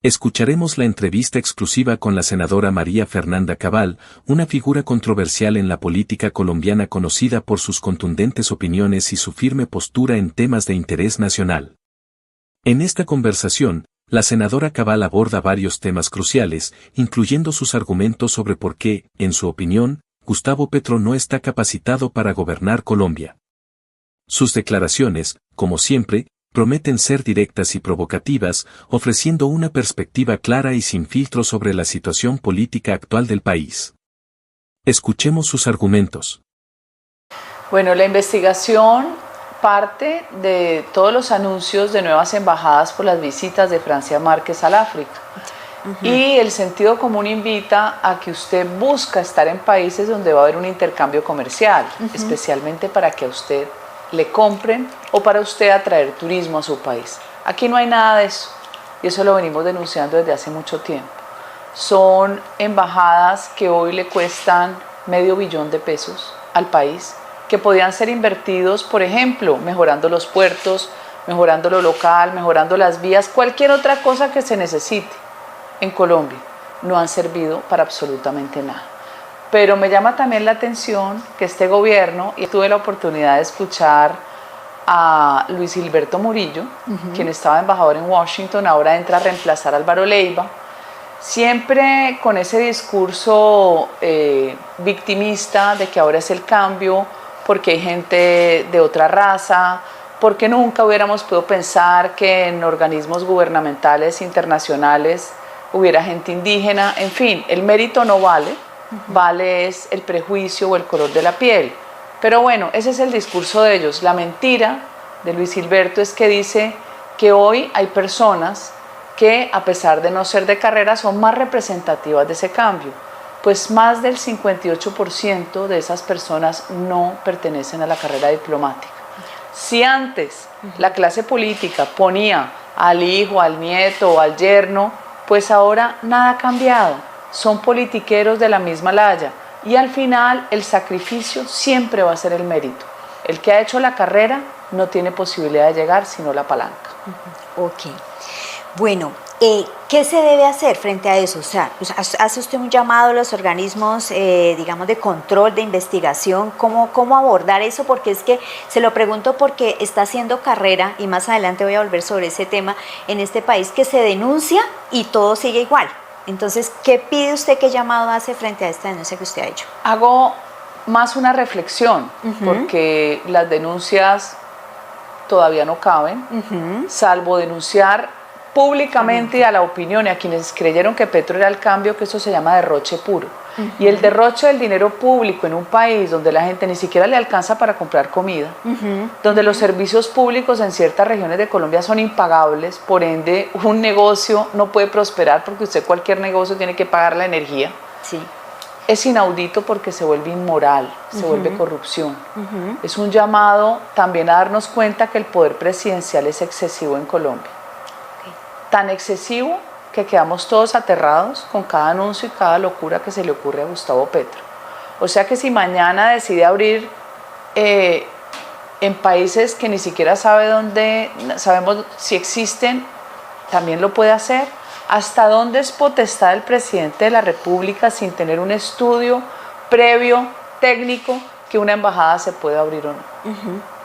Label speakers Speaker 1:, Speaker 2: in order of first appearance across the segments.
Speaker 1: Escucharemos la entrevista exclusiva con la senadora María Fernanda Cabal, una figura controversial en la política colombiana conocida por sus contundentes opiniones y su firme postura en temas de interés nacional. En esta conversación, la senadora Cabal aborda varios temas cruciales, incluyendo sus argumentos sobre por qué, en su opinión, Gustavo Petro no está capacitado para gobernar Colombia. Sus declaraciones, como siempre, prometen ser directas y provocativas, ofreciendo una perspectiva clara y sin filtro sobre la situación política actual del país. Escuchemos sus argumentos.
Speaker 2: Bueno, la investigación parte de todos los anuncios de nuevas embajadas por las visitas de Francia Márquez al África. Y el sentido común invita a que usted busca estar en países donde va a haber un intercambio comercial, especialmente para que a usted le compren o para usted atraer turismo a su país. Aquí no hay nada de eso y eso lo venimos denunciando desde hace mucho tiempo. Son embajadas que hoy le cuestan $500 millones al país, que podían ser invertidos, por ejemplo, mejorando los puertos, mejorando lo local, mejorando las vías, cualquier otra cosa que se necesite en Colombia. No han servido para absolutamente nada. Pero me llama también la atención que este gobierno, y tuve la oportunidad de escuchar a Luis Gilberto Murillo, quien estaba embajador en Washington, ahora entra a reemplazar a Álvaro Leiva, siempre con ese discurso victimista de que ahora es el cambio, porque hay gente de otra raza, porque nunca hubiéramos podido pensar que en organismos gubernamentales internacionales hubiera gente indígena. En fin, el mérito no vale, vale es el prejuicio o el color de la piel. Pero bueno, ese es el discurso de ellos. La mentira de Luis Gilberto es que dice que hoy hay personas que, a pesar de no ser de carrera, son más representativas de ese cambio. Pues más del 58% de esas personas no pertenecen a la carrera diplomática. Si antes la clase política ponía al hijo, al nieto o al yerno, pues ahora nada ha cambiado. Son politiqueros de la misma laya y al final el sacrificio siempre va a ser el mérito. El que ha hecho la carrera no tiene posibilidad de llegar sino la palanca.
Speaker 3: Ok. Bueno, ¿qué se debe hacer frente a eso? O sea, pues, ¿hace usted un llamado a los organismos, digamos, de control, de investigación? ¿Cómo abordar eso? Porque es que se lo pregunto porque está haciendo carrera, y más adelante voy a volver sobre ese tema, en este país que se denuncia y todo sigue igual. Entonces, ¿qué pide usted, qué llamado hace frente a esta denuncia que usted ha hecho?
Speaker 2: Hago más una reflexión, porque las denuncias todavía no caben, salvo denunciar públicamente a la opinión y a quienes creyeron que Petro era el cambio, que eso se llama derroche puro. Y el derroche del dinero público en un país donde la gente ni siquiera le alcanza para comprar comida, donde los servicios públicos en ciertas regiones de Colombia son impagables, por ende un negocio no puede prosperar porque usted cualquier negocio tiene que pagar la energía.
Speaker 3: Sí.
Speaker 2: Es inaudito porque se vuelve inmoral, se vuelve corrupción. Es un llamado también a darnos cuenta que el poder presidencial es excesivo en Colombia. Tan excesivo que quedamos todos aterrados con cada anuncio y cada locura que se le ocurre a Gustavo Petro. O sea que si mañana decide abrir en países que ni siquiera sabemos si existen, también lo puede hacer. ¿Hasta dónde es potestad del presidente de la República sin tener un estudio previo, técnico, que una embajada se pueda abrir o no?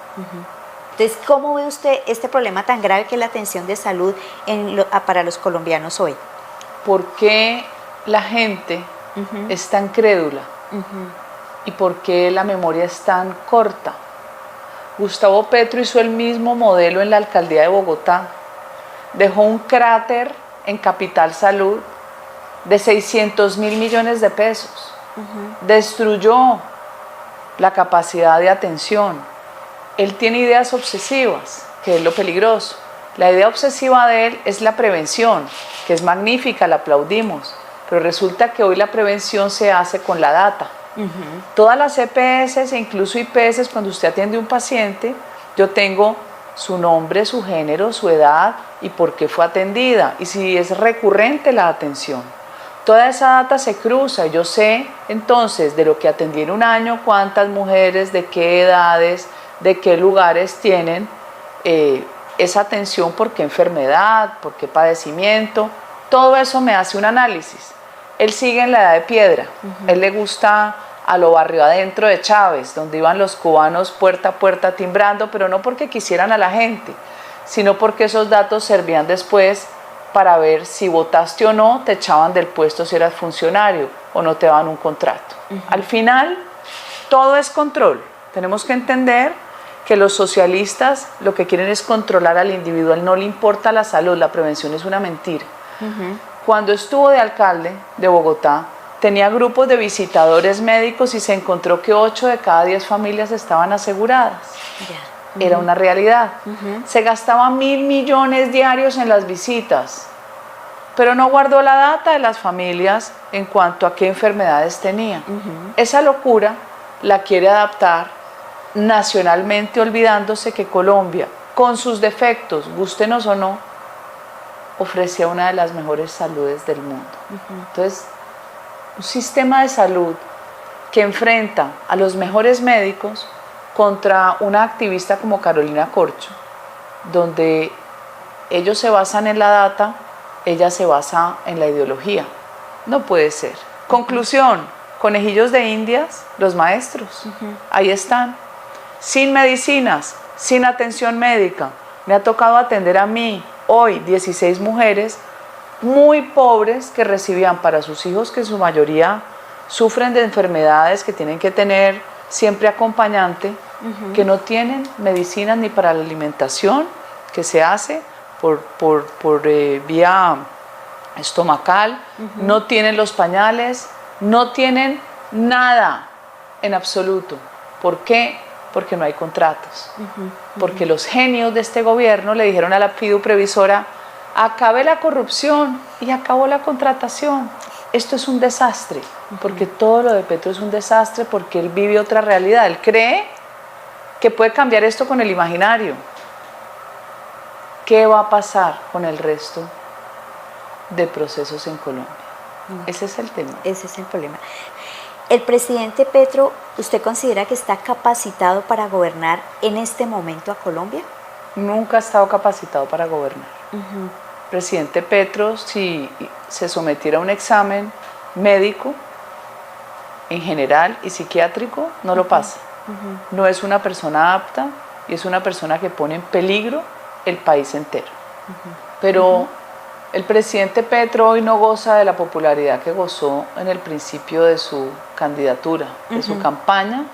Speaker 3: Entonces, ¿cómo ve usted este problema tan grave que es la atención de salud para los colombianos hoy?
Speaker 2: ¿Por qué la gente es tan crédula? ¿Y por qué la memoria es tan corta? Gustavo Petro hizo el mismo modelo en la alcaldía de Bogotá. Dejó un cráter en Capital Salud de 600.000 millones de pesos. Destruyó la capacidad de atención. Él tiene ideas obsesivas, que es lo peligroso. La idea obsesiva de él es la prevención, que es magnífica, la aplaudimos, pero resulta que hoy la prevención se hace con la data. Todas las EPS e incluso IPS, cuando usted atiende a un paciente, yo tengo su nombre, su género, su edad y por qué fue atendida, y si es recurrente la atención. Toda esa data se cruza y yo sé entonces de lo que atendí en un año, cuántas mujeres, de qué edades, de qué lugares tienen esa atención, por qué enfermedad, por qué padecimiento. Todo eso me hace un análisis. Él sigue en la edad de piedra, él le gusta a lo barrio adentro de Chávez, donde iban los cubanos puerta a puerta timbrando, pero no porque quisieran a la gente, sino porque esos datos servían después para ver si votaste o no, te echaban del puesto si eras funcionario o no te daban un contrato. Al final, todo es control. Tenemos que entender que los socialistas lo que quieren es controlar al individuo, no le importa la salud, la prevención es una mentira. Cuando estuvo de alcalde de Bogotá, tenía grupos de visitadores médicos y se encontró que 8 de cada 10 familias estaban aseguradas. Era una realidad. Se gastaba 1.000 millones diarios en las visitas, pero no guardó la data de las familias en cuanto a qué enfermedades tenían. Esa locura la quiere adaptar nacionalmente, olvidándose que Colombia, con sus defectos, gústenos o no, ofrecía una de las mejores saludes del mundo. Entonces, un sistema de salud que enfrenta a los mejores médicos contra una activista como Carolina Corcho, donde ellos se basan en la data, ella se basa en la ideología. No puede ser. Conclusión, conejillos de indias, los maestros, ahí están, sin medicinas, sin atención médica. Me ha tocado atender a mí, hoy, 16 mujeres muy pobres que recibían para sus hijos, que en su mayoría sufren de enfermedades que tienen que tener siempre acompañante, que no tienen medicinas ni para la alimentación, que se hace por vía estomacal, no tienen los pañales, no tienen nada en absoluto. ¿Por qué? Porque no hay contratos. Porque los genios de este gobierno le dijeron a la FIDU previsora: acabe la corrupción, y acabó la contratación. Esto es un desastre, porque todo lo de Petro es un desastre, porque él vive otra realidad. Él cree que puede cambiar esto con el imaginario. ¿Qué va a pasar con el resto de procesos en Colombia? Ese es el tema.
Speaker 3: Ese es el problema. ¿El presidente Petro, usted considera que está capacitado para gobernar en este momento a Colombia?
Speaker 2: Nunca ha estado capacitado para gobernar. Presidente Petro, si se sometiera a un examen médico en general y psiquiátrico, no lo pasa. No es una persona apta y es una persona que pone en peligro el país entero. Pero el presidente Petro hoy no goza de la popularidad que gozó en el principio de su candidatura, de su campaña,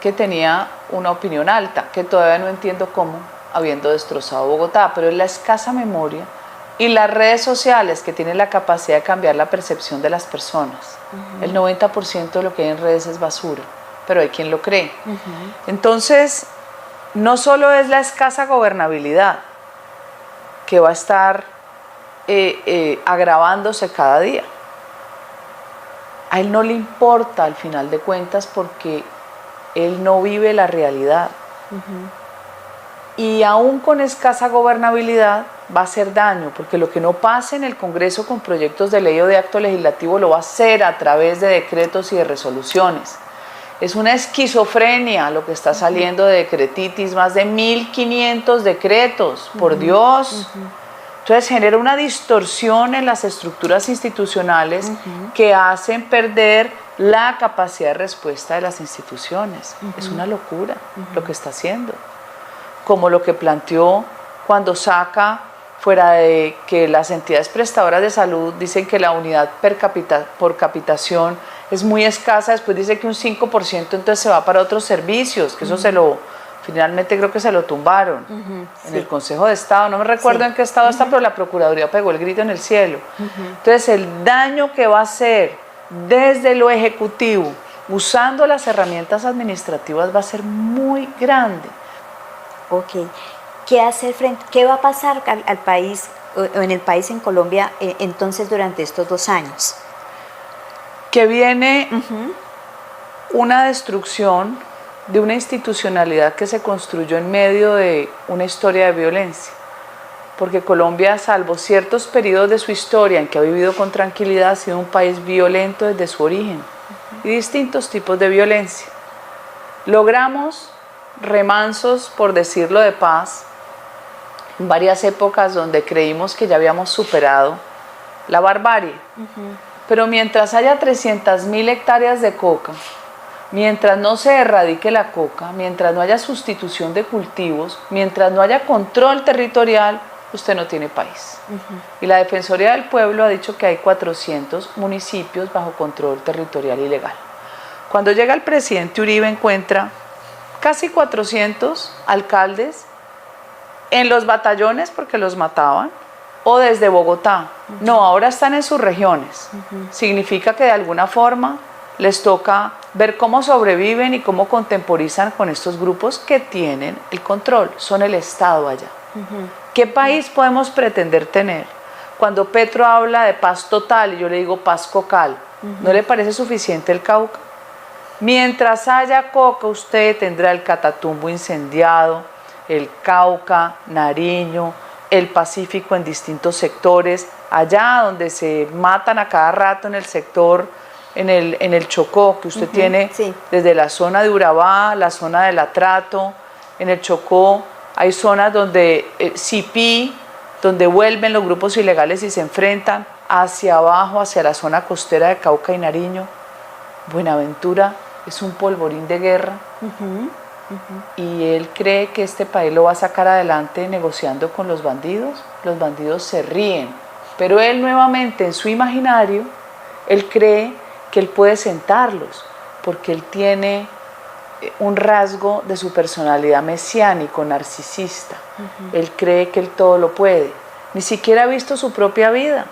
Speaker 2: que tenía una opinión alta, que todavía no entiendo cómo, habiendo destrozado Bogotá, pero es la escasa memoria y las redes sociales que tienen la capacidad de cambiar la percepción de las personas. El 90% de lo que hay en redes es basura, pero hay quien lo cree. Entonces, no solo es la escasa gobernabilidad que va a estar agravándose cada día. A él no le importa al final de cuentas, porque él no vive la realidad. Y aún con escasa gobernabilidad va a hacer daño, porque lo que no pase en el Congreso con proyectos de ley o de acto legislativo lo va a hacer a través de decretos y de resoluciones. Es una esquizofrenia lo que está saliendo de decretitis, más de 1.500 decretos, por Dios. Entonces genera una distorsión en las estructuras institucionales que hacen perder la capacidad de respuesta de las instituciones. Es una locura lo que está haciendo. Como lo que planteó cuando saca, fuera de que las entidades prestadoras de salud dicen que la unidad por capitación es muy escasa, después dice que un 5% entonces se va para otros servicios, que eso finalmente creo que se lo tumbaron en el Consejo de Estado, no me recuerdo en qué estado está, pero la Procuraduría pegó el grito en el cielo. Entonces el daño que va a hacer desde lo ejecutivo, usando las herramientas administrativas, va a ser muy grande.
Speaker 3: Ok. ¿Qué va a pasar al país, o en el país, en Colombia, entonces durante estos 2 años?
Speaker 2: Que viene una destrucción de una institucionalidad que se construyó en medio de una historia de violencia. Porque Colombia, salvo ciertos periodos de su historia en que ha vivido con tranquilidad, ha sido un país violento desde su origen y distintos tipos de violencia. Logramos remansos, por decirlo de paz, varias épocas donde creímos que ya habíamos superado la barbarie. Pero mientras haya 300.000 hectáreas de coca, mientras no se erradique la coca, mientras no haya sustitución de cultivos, mientras no haya control territorial, usted no tiene país. Y la Defensoría del Pueblo ha dicho que hay 400 municipios bajo control territorial ilegal. Cuando llega el presidente Uribe encuentra casi 400 alcaldes en los batallones porque los mataban, o desde Bogotá. No, ahora están en sus regiones. Significa que de alguna forma les toca ver cómo sobreviven y cómo contemporizan con estos grupos que tienen el control, son el Estado allá. ¿Qué país podemos pretender tener? Cuando Petro habla de paz total y yo le digo paz cocal, ¿no le parece suficiente el Cauca? Mientras haya coca, usted tendrá el Catatumbo incendiado, el Cauca, Nariño, el Pacífico en distintos sectores, allá donde se matan a cada rato en el sector, en el Chocó, que usted tiene desde la zona de Urabá, la zona del Atrato, en el Chocó, hay zonas donde Sipí, donde vuelven los grupos ilegales y se enfrentan hacia abajo, hacia la zona costera de Cauca y Nariño. Buenaventura es un polvorín de guerra y él cree que este país lo va a sacar adelante negociando con los bandidos se ríen, pero él nuevamente en su imaginario, él cree que él puede sentarlos, porque él tiene un rasgo de su personalidad mesiánico, narcisista. Él cree que él todo lo puede. Ni siquiera ha visto su propia vida.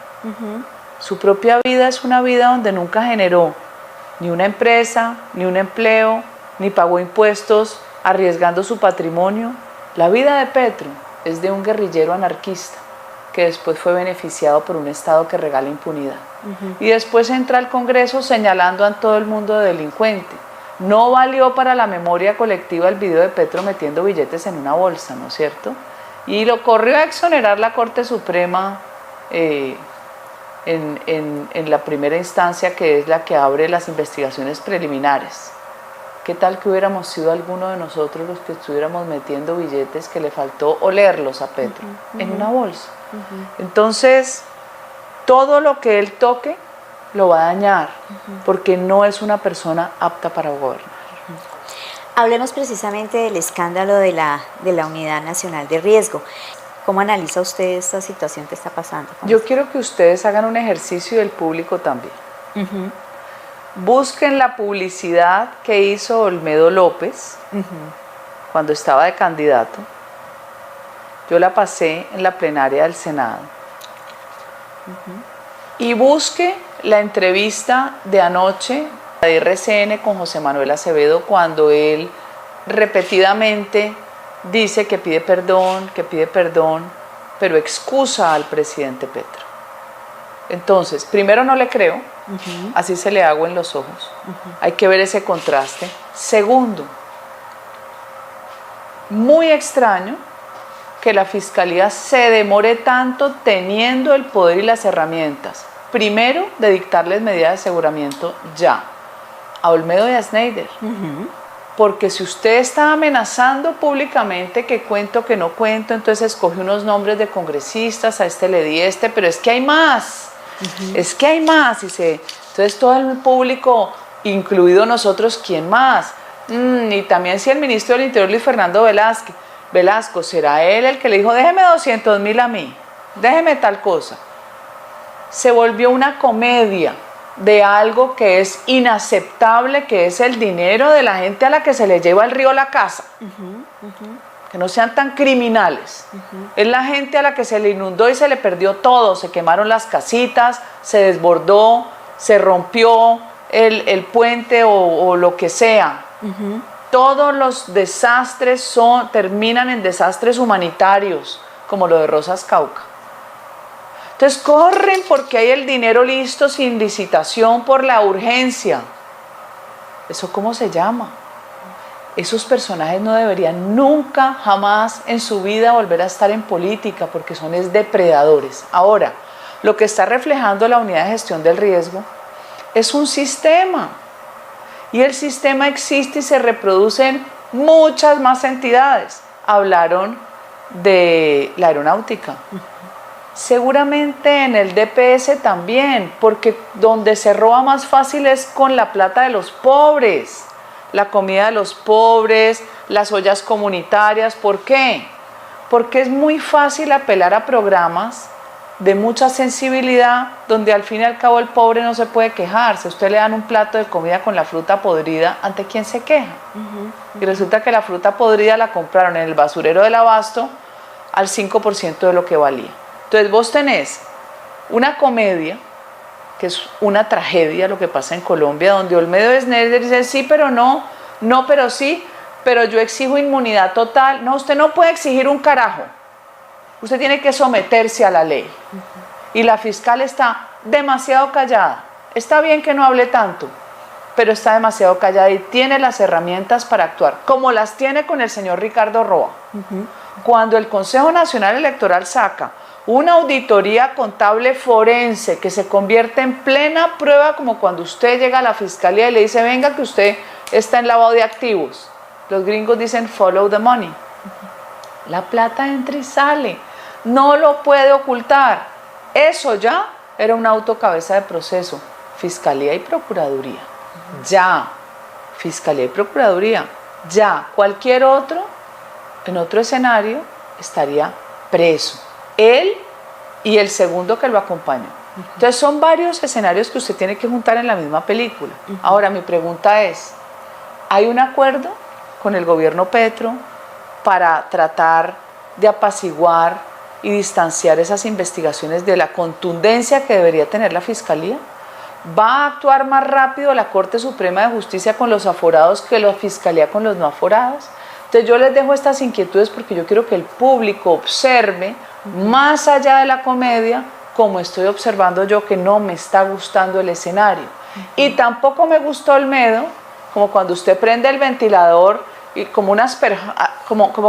Speaker 2: Su propia vida es una vida donde nunca generó ni una empresa, ni un empleo, ni pagó impuestos arriesgando su patrimonio. La vida de Petro es de un guerrillero anarquista que después fue beneficiado por un Estado que regala impunidad. Y después entra al Congreso señalando a todo el mundo de delincuente. No valió para la memoria colectiva el video de Petro metiendo billetes en una bolsa, ¿no es cierto? Y lo corrió a exonerar la Corte Suprema en la primera instancia, que es la que abre las investigaciones preliminares. ¿Qué tal que hubiéramos sido alguno de nosotros los que estuviéramos metiendo billetes que le faltó olerlos a Petro en una bolsa? Entonces, todo lo que él toque lo va a dañar, porque no es una persona apta para gobernar.
Speaker 3: Hablemos precisamente del escándalo de la Unidad Nacional de Riesgo. ¿Cómo analiza usted esta situación que está pasando?
Speaker 2: Yo quiero que ustedes hagan un ejercicio y el público también. Busquen la publicidad que hizo Olmedo López cuando estaba de candidato. Yo la pasé en la plenaria del Senado. Y busque la entrevista de anoche de RCN con José Manuel Acevedo, cuando él repetidamente dice que pide perdón, pero excusa al presidente Petro. Entonces, primero, no le creo, así se le agua en los ojos. Hay que ver ese contraste. Segundo, muy extraño que la Fiscalía se demore tanto teniendo el poder y las herramientas. Primero, de dictarles medidas de aseguramiento ya a Olmedo y a Schneider. Porque si usted está amenazando públicamente que cuento, que no cuento, entonces escoge unos nombres de congresistas, a este le di pero es que hay más. Es que hay más. Entonces todo el público, incluido nosotros, ¿quién más? Y también si el ministro del Interior, Luis Fernando Velasco, ¿será él el que le dijo, déjeme 200.000 a mí, déjeme tal cosa? Se volvió una comedia de algo que es inaceptable, que es el dinero de la gente a la que se le lleva el río la casa. Que no sean tan criminales. Es la gente a la que se le inundó y se le perdió todo, se quemaron las casitas, se desbordó, se rompió el puente o lo que sea. Todos los desastres terminan en desastres humanitarios, como lo de Rosas Cauca. Entonces corren porque hay el dinero listo sin licitación por la urgencia. ¿Eso cómo se llama? Esos personajes no deberían nunca, jamás en su vida volver a estar en política, porque son depredadores. Ahora, lo que está reflejando la Unidad de Gestión del Riesgo es un sistema. Y el sistema existe y se reproduce en muchas más entidades. Hablaron de la aeronáutica. Seguramente en el DPS también, porque donde se roba más fácil es con la plata de los pobres, la comida de los pobres, las ollas comunitarias. ¿Por qué? Porque es muy fácil apelar a programas de mucha sensibilidad, donde al fin y al cabo el pobre no se puede quejar. Si a usted le dan un plato de comida con la fruta podrida, ¿ante quién se queja? Y resulta que la fruta podrida la compraron en el basurero del abasto al 5% de lo que valía. Entonces vos tenés una comedia, que es una tragedia lo que pasa en Colombia, donde Olmedo Schneider dice sí pero no, no pero sí, pero yo exijo inmunidad total. No, usted no puede exigir un carajo. Usted tiene que someterse a la ley. Y la fiscal está demasiado callada. Está bien que no hable tanto, pero está demasiado callada y tiene las herramientas para actuar, como las tiene con el señor Ricardo Roa. Cuando el Consejo Nacional Electoral saca una auditoría contable forense que se convierte en plena prueba, como cuando usted llega a la fiscalía y le dice, venga que usted está en lavado de activos. Los gringos dicen follow the money. La plata entra y sale. No lo puede ocultar. Eso ya era una autocabeza de proceso. Fiscalía y Procuraduría. Ya. Fiscalía y Procuraduría. Ya. Cualquier otro, en otro escenario, estaría preso. Él y el segundo que lo acompaña. Entonces son varios escenarios que usted tiene que juntar en la misma película. Ahora mi pregunta es, ¿hay un acuerdo con el gobierno Petro para tratar de apaciguar y distanciar esas investigaciones de la contundencia que debería tener la Fiscalía? ¿Va a actuar más rápido la Corte Suprema de Justicia con los aforados que la Fiscalía con los no aforados? Entonces yo les dejo estas inquietudes porque yo quiero que el público observe más allá de la comedia, como estoy observando yo que no me está gustando el escenario. Y tampoco me gustó Olmedo, como cuando usted prende el ventilador y como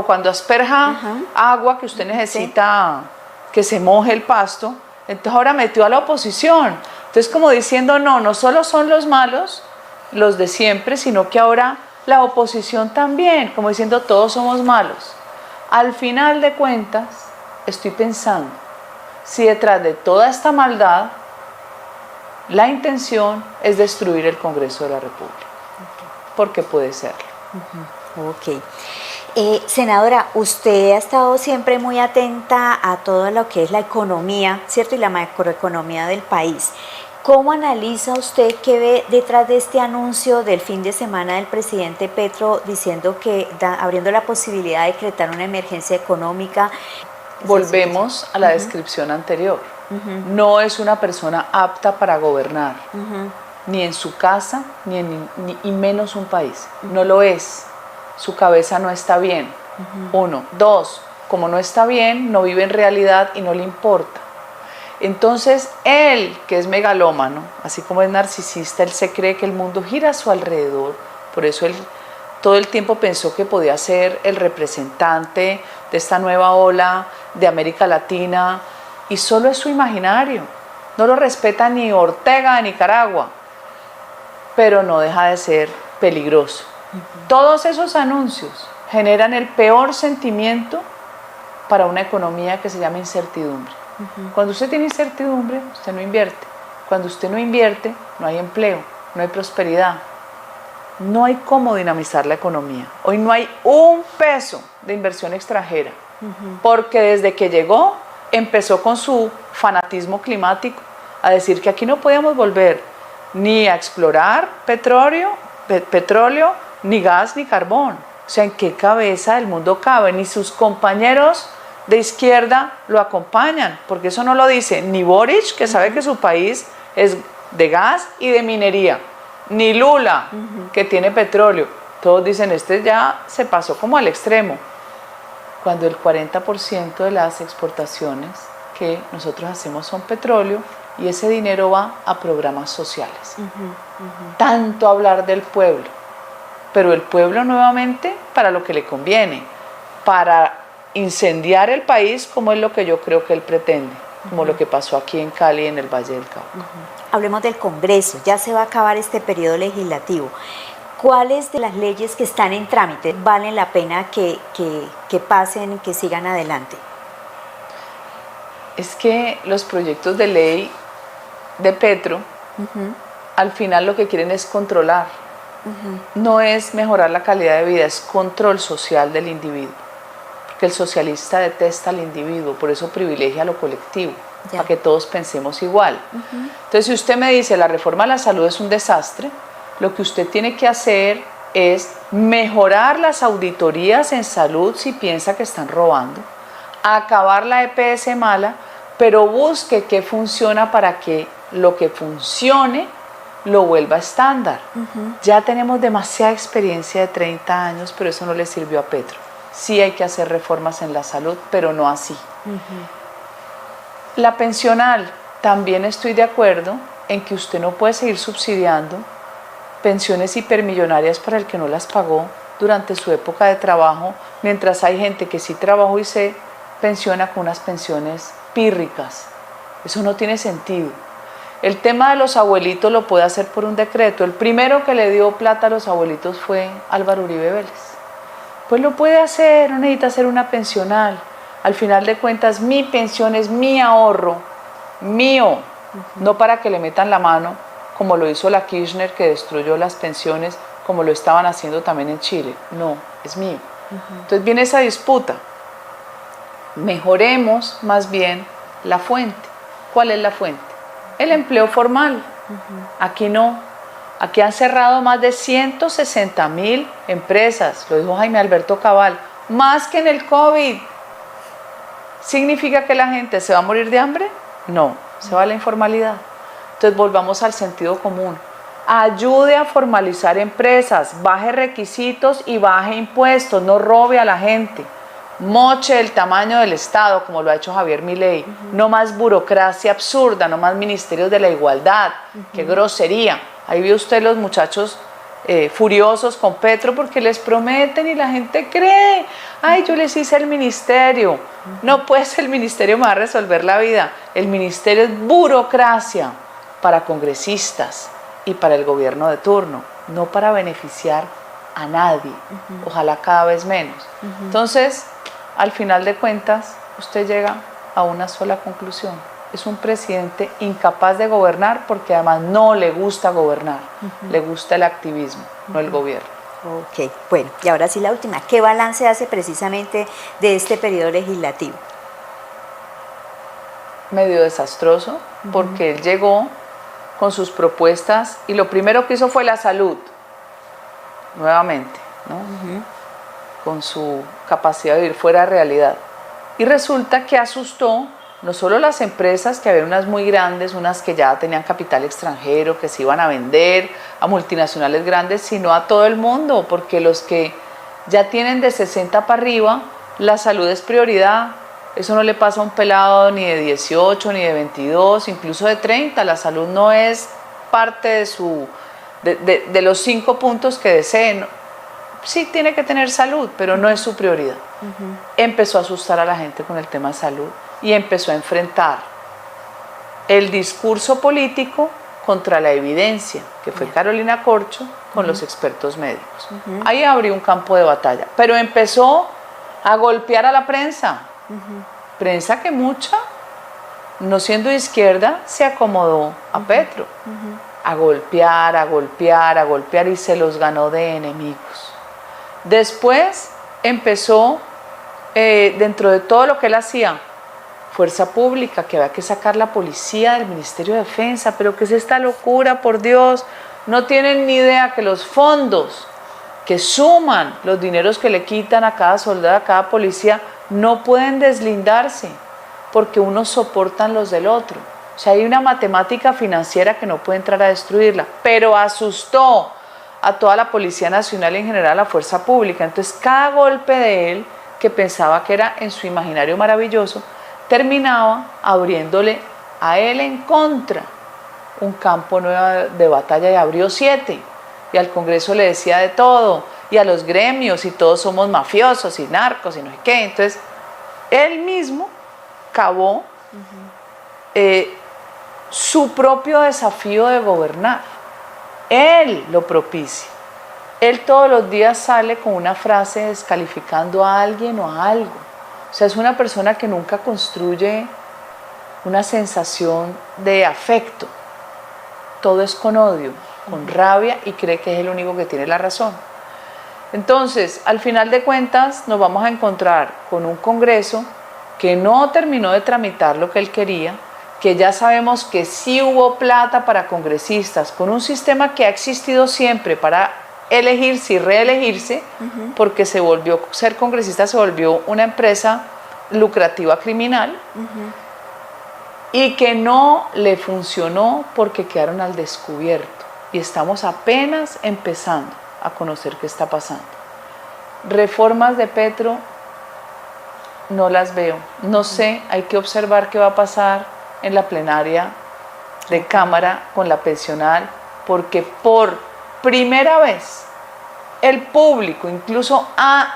Speaker 2: cuando asperja agua que usted necesita que se moje el pasto. Entonces ahora metió a la oposición. Entonces como diciendo, no solo son los malos, los de siempre, sino que ahora la oposición también, como diciendo todos somos malos. Al final de cuentas, estoy pensando si detrás de toda esta maldad la intención es destruir el Congreso de la República, porque puede serlo.
Speaker 3: Ok. Senadora, usted ha estado siempre muy atenta a todo lo que es la economía, ¿cierto? Y la macroeconomía del país. ¿Cómo analiza usted qué ve detrás de este anuncio del fin de semana del presidente Petro diciendo que abriendo la posibilidad de decretar una emergencia económica?
Speaker 2: Volvemos a la descripción anterior. No es una persona apta para gobernar, ni en su casa, ni menos un país. No lo es. Su cabeza no está bien. Uno. Dos, como no está bien, no vive en realidad y no le importa. Entonces, él, que es megalómano, así como es narcisista, él se cree que el mundo gira a su alrededor. Por eso él todo el tiempo pensó que podía ser el representante de esta nueva ola de América Latina, y solo es su imaginario. No lo respeta ni Ortega de Nicaragua, pero no deja de ser peligroso. Todos esos anuncios generan el peor sentimiento para una economía que se llama incertidumbre. Cuando usted tiene incertidumbre, usted no invierte. Cuando usted no invierte, no hay empleo, no hay prosperidad. No hay cómo dinamizar la economía. Hoy no hay un peso de inversión extranjera, porque desde que llegó, empezó con su fanatismo climático, a decir que aquí no podíamos volver ni a explorar petróleo, ni gas, ni carbón. O sea, ¿en qué cabeza del mundo cabe? Ni sus compañeros de izquierda lo acompañan, porque eso no lo dice ni Boric, que sabe que su país es de gas y de minería, ni Lula, que tiene petróleo. Todos dicen, este ya se pasó como al extremo, cuando el 40% de las exportaciones que nosotros hacemos son petróleo, y ese dinero va a programas sociales. Tanto hablar del pueblo, pero el pueblo nuevamente para lo que le conviene, para incendiar el país, como es lo que yo creo que él pretende, como lo que pasó aquí en Cali, en el Valle del Cauca.
Speaker 3: Hablemos del Congreso, ya se va a acabar este periodo legislativo. ¿cuáles de las leyes que están en trámite valen la pena que pasen, que sigan adelante?
Speaker 2: Es que los proyectos de ley de Petro, al final lo que quieren es controlar. No es mejorar la calidad de vida, es control social del individuo. Porque el socialista detesta al individuo, por eso privilegia lo colectivo, para que todos pensemos igual. Entonces, si usted me dice la reforma de la salud es un desastre, lo que usted tiene que hacer es mejorar las auditorías en salud si piensa que están robando, acabar la EPS mala, pero busque qué funciona para que lo que funcione lo vuelva estándar. Ya tenemos demasiada experiencia de 30 años, pero eso no le sirvió a Petro. Sí hay que hacer reformas en la salud, pero no así. La pensional, también estoy de acuerdo en que usted no puede seguir subsidiando pensiones hipermillonarias para el que no las pagó durante su época de trabajo, mientras hay gente que sí trabajó y se pensiona con unas pensiones pírricas. Eso no tiene sentido. El tema de los abuelitos lo puede hacer por un decreto. El primero que le dio plata a los abuelitos fue Álvaro Uribe Vélez. Pues lo puede hacer, no necesita hacer una pensional. Al final de cuentas, mi pensión es mi ahorro, mío, no para que le metan la mano, como lo hizo la Kirchner, que destruyó las pensiones, como lo estaban haciendo también en Chile. No, es mío. Entonces viene esa disputa. Mejoremos más bien la fuente. ¿Cuál es la fuente? El empleo formal. Aquí no. Aquí han cerrado más de 160.000 empresas, lo dijo Jaime Alberto Cabal, más que en el COVID. ¿Significa que la gente se va a morir de hambre? No, se va a la informalidad. Entonces volvamos al sentido común. Ayude a formalizar empresas, baje requisitos y baje impuestos, no robe a la gente. Moche el tamaño del Estado, como lo ha hecho Javier Milei. No más burocracia absurda, no más ministerios de la igualdad. ¡Qué grosería! Ahí vio usted los muchachos furiosos con Petro porque les prometen y la gente cree. ¡Ay, yo les hice el ministerio! No, pues el ministerio me va a resolver la vida. El ministerio es burocracia para congresistas y para el gobierno de turno, no para beneficiar a nadie. Ojalá cada vez menos. Entonces, al final de cuentas, usted llega a una sola conclusión. Es un presidente incapaz de gobernar porque además no le gusta gobernar, le gusta el activismo, no el gobierno.
Speaker 3: Ok, bueno, y ahora sí la última. ¿Qué balance hace precisamente de este periodo legislativo?
Speaker 2: Medio desastroso, porque él llegó con sus propuestas y lo primero que hizo fue la salud, nuevamente, ¿no? Con su capacidad de vivir fuera de realidad. Y resulta que asustó no solo las empresas, que había unas muy grandes, unas que ya tenían capital extranjero, que se iban a vender a multinacionales grandes, sino a todo el mundo, porque los que ya tienen de 60 para arriba, la salud es prioridad. Eso no le pasa a un pelado ni de 18, ni de 22, incluso de 30. La salud no es parte de los 5 puntos que deseen. Sí tiene que tener salud, pero no es su prioridad. Empezó a asustar a la gente con el tema de salud y empezó a enfrentar el discurso político contra la evidencia, que fue Carolina Corcho con los expertos médicos. Ahí abrió un campo de batalla, pero empezó a golpear a la prensa. Prensa que mucha, no siendo de izquierda, se acomodó a Petro. A golpear, a golpear, a golpear, y se los ganó de enemigos. Después empezó, dentro de todo lo que él hacía, fuerza pública, que había que sacar la policía del Ministerio de Defensa. Pero ¿qué es esta locura, por Dios? No tienen ni idea que los fondos que suman los dineros que le quitan a cada soldado, a cada policía, no pueden deslindarse, porque unos soportan los del otro. O sea, hay una matemática financiera que no puede entrar a destruirla, pero asustó a toda la Policía Nacional y en general a la fuerza pública. Entonces, cada golpe de él, que pensaba que era en su imaginario maravilloso, terminaba abriéndole a él en contra un campo nuevo de batalla, y abrió 7. Y al Congreso le decía de todo, y a los gremios, y todos somos mafiosos y narcos y no sé qué. Entonces, él mismo cavó su propio desafío de gobernar. Él lo propicia. él todos los días sale con una frase descalificando a alguien o a algo. O sea, es una persona que nunca construye una sensación de afecto. Todo es con odio, con rabia, y cree que es el único que tiene la razón. Entonces, al final de cuentas, nos vamos a encontrar con un Congreso que no terminó de tramitar lo que él quería, que ya sabemos que sí hubo plata para congresistas, con un sistema que ha existido siempre para elegirse y reelegirse, porque ser congresista se volvió una empresa lucrativa criminal, y que no le funcionó porque quedaron al descubierto, y estamos apenas empezando a conocer qué está pasando. Reformas de Petro no las veo, no sé, hay que observar qué va a pasar en la plenaria de Cámara con la pensional, porque por primera vez el público, incluso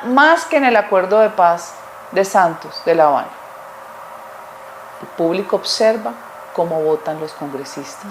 Speaker 2: más que en el acuerdo de paz de Santos, de La Habana, el público observa cómo votan los congresistas.